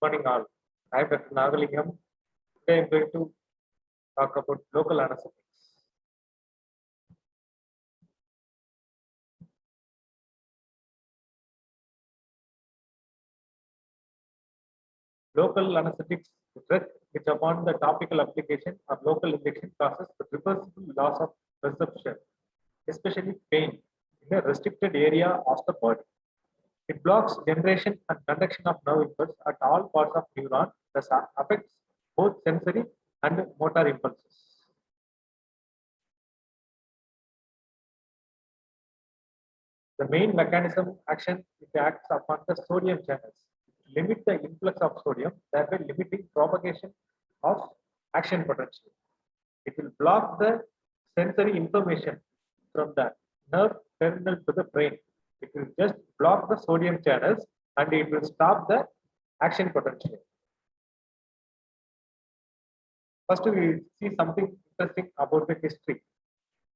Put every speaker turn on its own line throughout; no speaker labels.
Morning all. I am Dr. Nagalingam. Today I am going to talk about local anesthetics. Local anesthetics stress which upon the topical application or local injection causes the reversible loss of perception, especially pain, in a restricted area of the body. It blocks generation and conduction of nerve impulse at all parts of neuron, thus affects both sensory and motor impulses. The main mechanism action it acts upon the sodium channels. It limits the influx of sodium, thereby limiting propagation of action potential. It will block the sensory information from the nerve terminal to the brain. It will just block the sodium channels and it will stop the action potential. First, we will see something interesting about the history.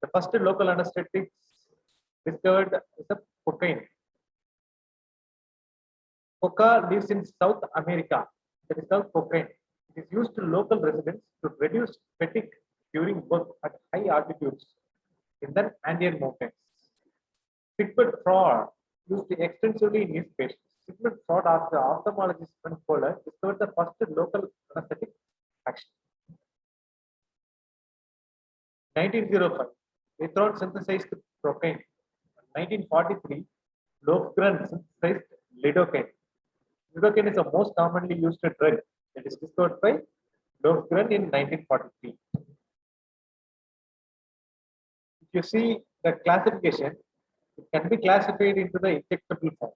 The first local anesthetics discovered is the cocaine. Coca lives in South America. That is called cocaine. It is used to local residents to reduce fatigue during work at high altitudes in the Andean mountains. Sigmund Freud used it extensively in his patients. Sigmund Freud, as the ophthalmologist and Kohler, discovered the first local anesthetic action. 1905, Ethron synthesized cocaine. 1943, Lofgren synthesized lidocaine. Lidocaine is the most commonly used drug. It is discovered by Lofgren in 1943. If you see the classification, it can be classified into the injectable form.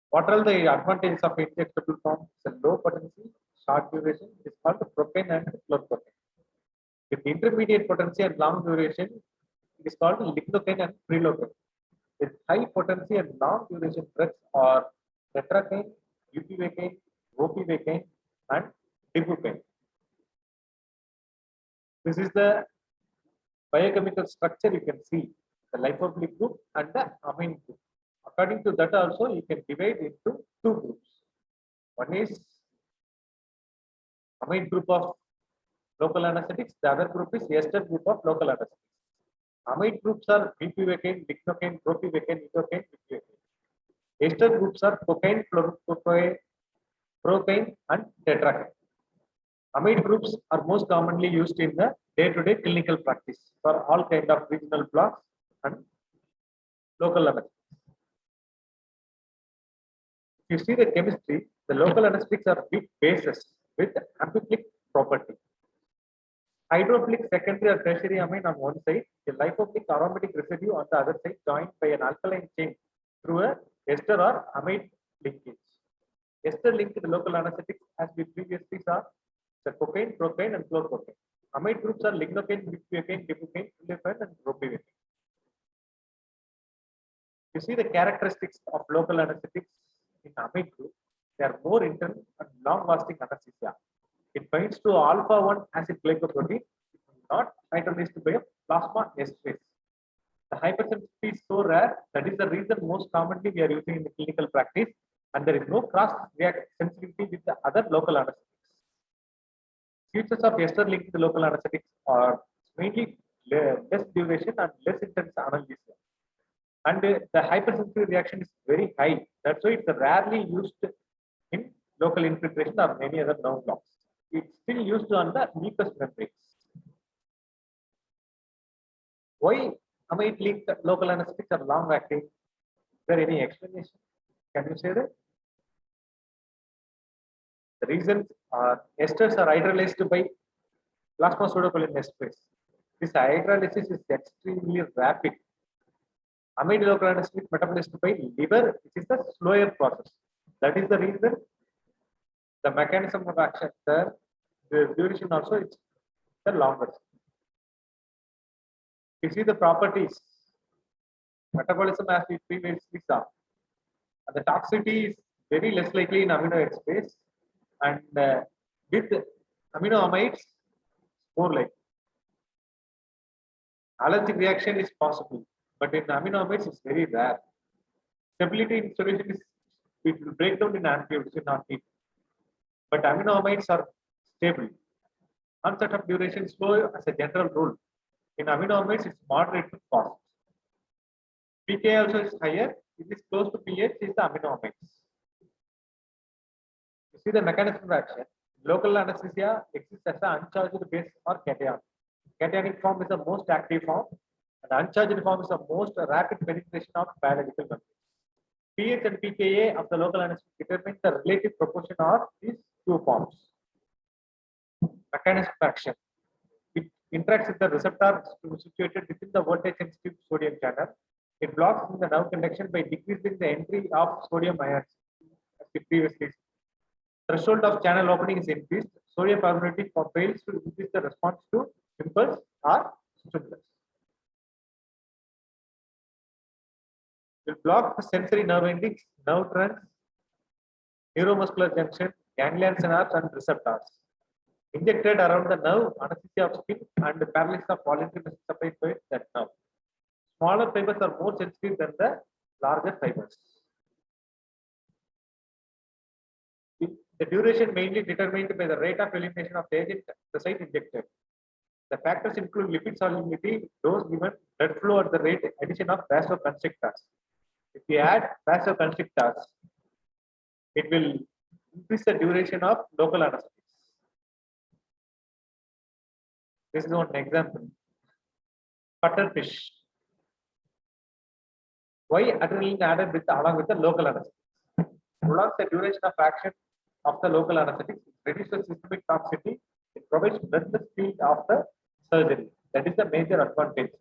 What are the advantages of injectable form? It's a low potency, short duration. It is called the propane and chlorprocaine. With intermediate potency and long duration, it is called lignocaine and prilocaine. With high potency and long duration drugs are tetracaine, bupivacaine, ropivacaine, and dibucaine. This is the biochemical structure you can see, the lipophilic group and the amine group. According to that also, you can divide into two groups. One is amine group of local anesthetics, the other group is ester group of local anesthetics. Amide groups are bupivacaine, lignocaine, ropivacaine, lidocaine, bupivacaine. Ester groups are cocaine, chloroprocaine, procaine, and tetracaine. Amide groups are most commonly used in the day-to-day clinical practice for all kind of regional blocks and local anesthetics. If you see the chemistry, the local anesthetics are weak bases with amphiphilic property. Hydrophilic secondary or tertiary amine on one side, a lipophilic aromatic residue on the other side, joined by an alkaline chain through a ester or amide linkage. Ester linked local anesthetics, as we previously saw, the cocaine, procaine, and chlorprocaine. Amide groups are lignocaine, bupivacaine, dibucaine, prilocaine, and ropivacaine. You see the characteristics of local anesthetics in amide group. They are more intense and long-lasting anesthesia. It binds to alpha-1 acid glycoprotein, not hydrolyzed by a plasma esterase. The hypersensitivity is so rare that is the reason most commonly we are using in the clinical practice, and there is no cross-react sensitivity with the other local anesthetics. Features of ester-linked local anesthetics are mainly less duration and less intense analgesia. And the hypersensitivity reaction is very high. That's why it's rarely used in local infiltration or many other nerve blocks. It's still used on the mucous membranes. Why amide linked local anesthetics are long acting? Is there any explanation? Can you say that? The reasons are esters are hydrolyzed by plasma pseudocholine esterase. This hydrolysis is extremely rapid. Amide local anesthetic metabolized by liver, which is the slower process. That is the reason the mechanism of action, the duration also is the longest. You see the properties, metabolism as we previously saw. And the toxicity is very less likely in amino acid space, and with amino amides, more likely. Allergic reaction is possible, but in amino amides it's very rare. Stability in solution is, it will break down in amphibians, not heat. but aminoamides are stable. Onset of duration is slow as a general rule. In aminoamides, it's moderate to fast. pK also is higher. It is close to pH is the aminoamides. You see the mechanism of action. Local anesthesia exists as an uncharged base or cation. Cationic form is the most active form, and uncharged form is the most rapid penetration of biological membranes. pH and pKa of the local anesthetic determine the relative proportion of these two forms. Mechanism of action. It interacts with the receptor situated within the voltage sensitive sodium channel. It blocks the nerve conduction by decreasing the entry of sodium ions, as we previously said. Threshold of channel opening is increased. Sodium permeability fails to increase the response to impulse or stimulus. Will block the sensory nerve endings, nerve trends, neuromuscular junction, ganglion synapse, and receptors. Injected around the nerve, anesthesia of skin, and paralysis of voluntary muscle supplied by that nerve. Smaller fibers are more sensitive than the larger fibers. The duration mainly determined by the rate of elimination of the agent at the site injected. The factors include lipid solubility, dose given, blood flow at the rate, addition of vasoconstrictors. If we add vasoconstrictors, it will increase the duration of local anesthetics. This is one example. Cuttlefish. Why adrenaline added along with the local anesthetics? Prolongs the duration of action of the local anesthetics, reduces systemic toxicity, it provides breathless field of the surgery. That is the major advantage.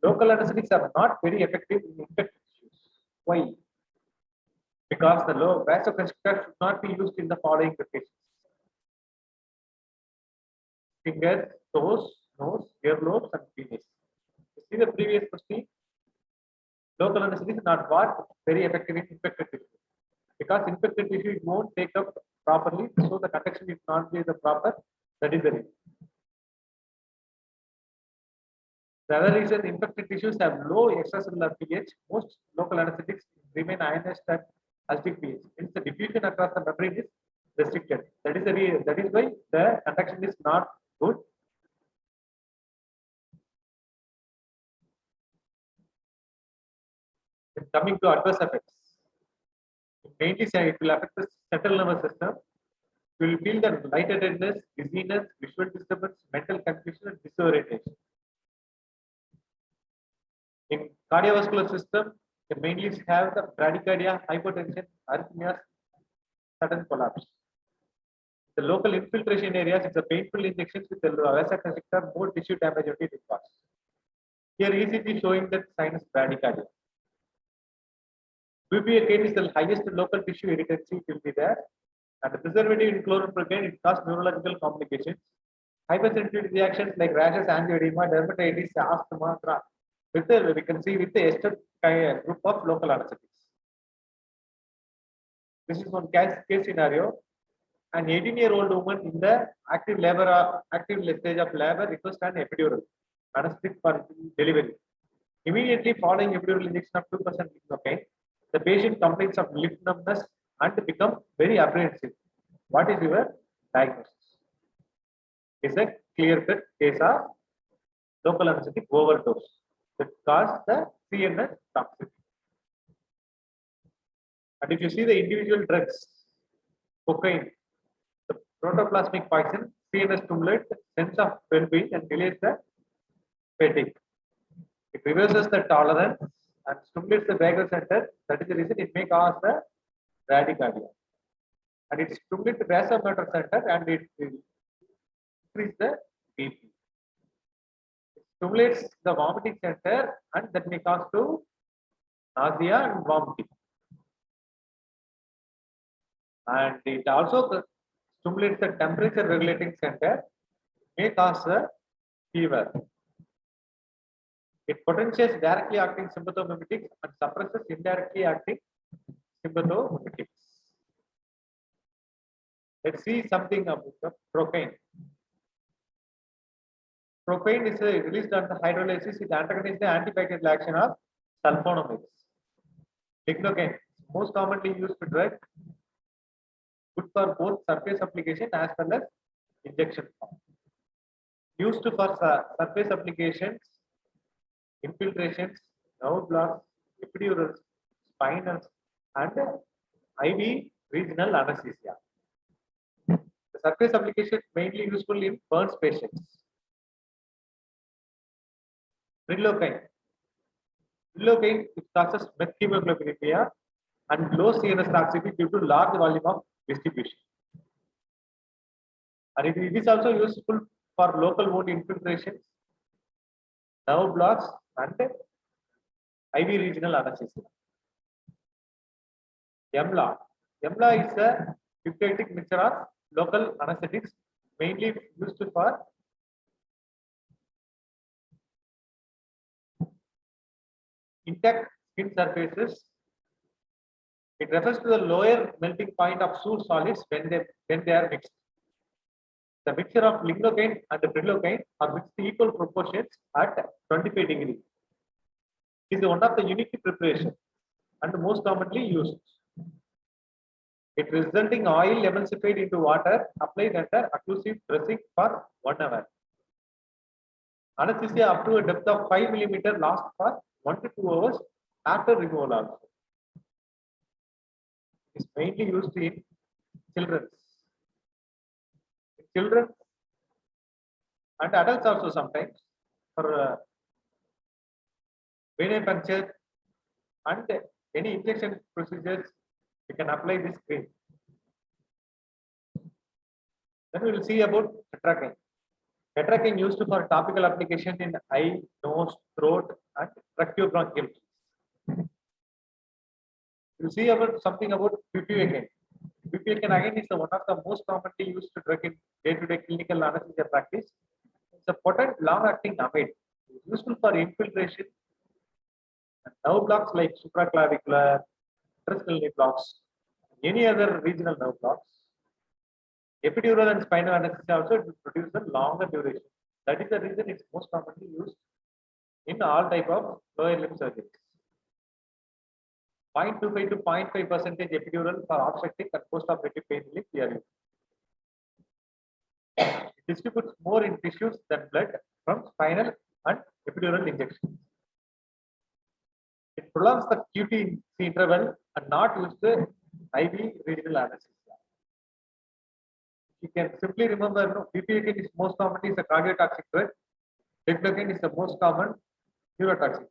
Local anesthetics are not very effective in infected tissues. Why? Because the low vasoconstrictor should not be used in the following locations: fingers, toes, nose, earlobes, and penis. You see the previous question. Local anesthetic is not what very effective in infected tissue. Because infected tissue it won't take up properly, so the conduction is not be the proper. That is the reason. The other reason, infected tissues have low extracellular pH. Most local anesthetics remain ionized at acidic pH. Hence, the diffusion across the membrane is restricted. That is why the conduction is not good. Coming to adverse effects, mainly it will affect the central nervous system. You will feel the lightheadedness, dizziness, visual disturbance, mental confusion, and disorientation. In cardiovascular system, they mainly have the bradycardia, hypertension, arrhythmias, sudden collapse. The local infiltration areas, it's a painful injections with the vasoconstrictor, more tissue damage only it causes. Here ECG showing that sinus bradycardia. Bupivacaine is the highest local tissue irritancy will be there, and the preservative in chlorprocaine it causes neurological complications. Hypersensitivity reactions like rashes, angioedema, dermatitis, asthma, we can see with the ester group of local anesthetics. This is one case scenario. An 18-year-old woman in the active stage of labor requests an epidural anesthetic for delivery. Immediately following epidural injection of 2% lidocaine, the patient complains of lip numbness and become very apprehensive. What is your diagnosis? It's a clear-cut case of local anesthetic overdose that caused the CNS toxicity. And if you see the individual drugs, cocaine, the protoplasmic poison, CNS stimulates the sense of well-being and delays the fatigue. It reverses the tolerance and stimulates the vagal center. That is the reason it may cause the bradycardia. And it stimulates the vasomotor center and it increases the BP. It stimulates the vomiting center and that may cause to nausea and vomiting. And it also stimulates the temperature regulating center, may cause a fever. It potentiates directly acting sympathomimetics and suppresses indirectly acting sympathomimetics. Let's see something about the procaine. Procaine is released on the hydrolysis. It antagonizes the antibacterial action of sulfonamides. Lignocaine, most commonly used drug good for both surface application as well as injection form. Used for surface applications, infiltrations, nerve blocks, epidurals, spinals, and IV regional anesthesia. The surface application is mainly useful in burns patients. Prilocaine. Prilocaine causes methemoglobinuria and low CNS toxicity due to large volume of distribution. And it is also useful for local wound infiltrations, nerve blocks, and IV regional anesthesia. EMLA. EMLA is a eukaryotic mixture of local anesthetics, mainly used for intact skin surfaces. It refers to the lower melting point of sour solids when they are mixed. The mixture of lignocaine and prilocaine are mixed equal proportions at 25 degrees. It is one of the unique preparations and most commonly used. It resulting oil emulsified into water applied under occlusive dressing for 1 hour. Anesthesia up to a depth of 5 mm lasts for 1 to 2 hours after removal also. It is mainly used in children. Children and adults also sometimes for vein puncture and any injection procedures, you can apply this cream. Then we will see about tetracaine. Tetracaine used for topical application in eye, nose, throat, and tracheobronchial. You see about something about bupivacaine. Bupivacaine again is one of the most commonly used drug in day-to-day clinical anesthesia practice. It's a potent long-acting amide. It's useful for infiltration and nerve blocks like supraclavicular, interstitial blocks, any other regional nerve blocks. Epidural and spinal anesthesia also produce a longer duration. That is the reason it's most commonly used in all type of lower limb surgeries. 0.25 to 0.5% epidural for obstetric and post-operative pain relief we It distributes more in tissues than blood from spinal and epidural injections. It prolongs the QT interval and not use the IV regional anesthesia. You can simply remember, bupivacaine is most commonly is a cardiotoxic drug. Lignocaine is the most common neurotoxic drug.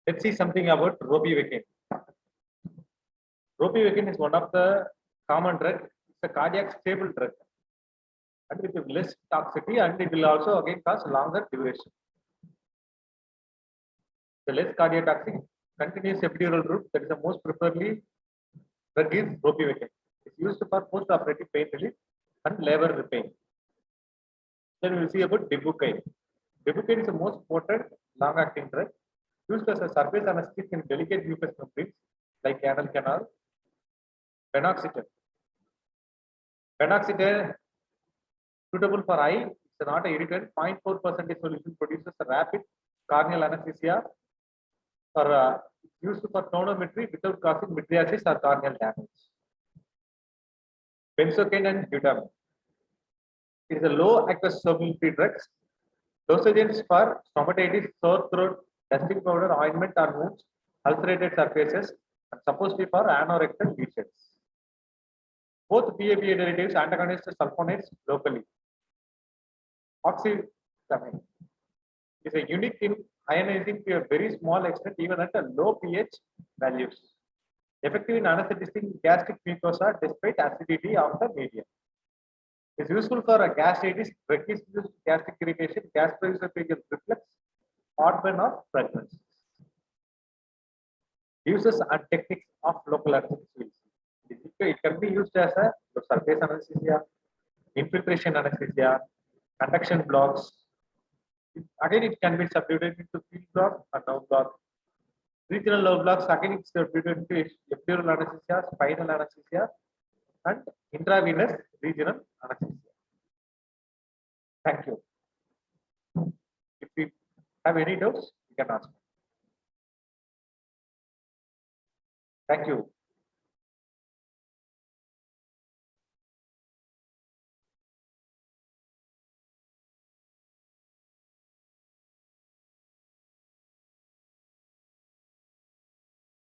Let's see something about ropivacaine. Ropivacaine is one of the common drug. It's a cardiac stable drug, and with less toxicity, and it will also again cause longer duration. The less cardiotoxic continuous epidural route, that is the most preferably drug is ropivacaine. It's used for post-operative pain relief and labor pain. Then we will see about bupivacaine. Bupivacaine is the most potent long-acting drug used as a surface anesthetic in delicate mucous membranes like anal canal. Phenoxetine. Phenoxetine suitable for eye. It's not an irritant. 0.4% solution produces a rapid corneal anesthesia for used for tonometry without causing mydriasis or corneal damage. Benzocaine and butamine. It is a low aqueous solubility drugs. Dosages for stomatitis, sore throat, dusting powder, ointment or wounds, ulcerated surfaces, and supposed to be for anorectal lesions. Both PABA derivatives antagonize sulfonates locally. Oxytamine is a unique in ionizing to a very small extent even at a low pH values. Effective in anesthetizing gastric mucosa despite acidity of the medium. It is useful for a gastritis, drug-induced gastric irritation, gastroesophageal reflux, heartburn or pregnancy. Uses and techniques of local anesthesia. It can be used as a surface anesthesia, infiltration anesthesia, conduction blocks. Again, it can be subdivided into field block and nerve block. Regional nerve blocks, again it's between epidural anesthesia, spinal anesthesia, and intravenous regional anesthesia. Thank you. If you have any doubts, you can ask. Thank you.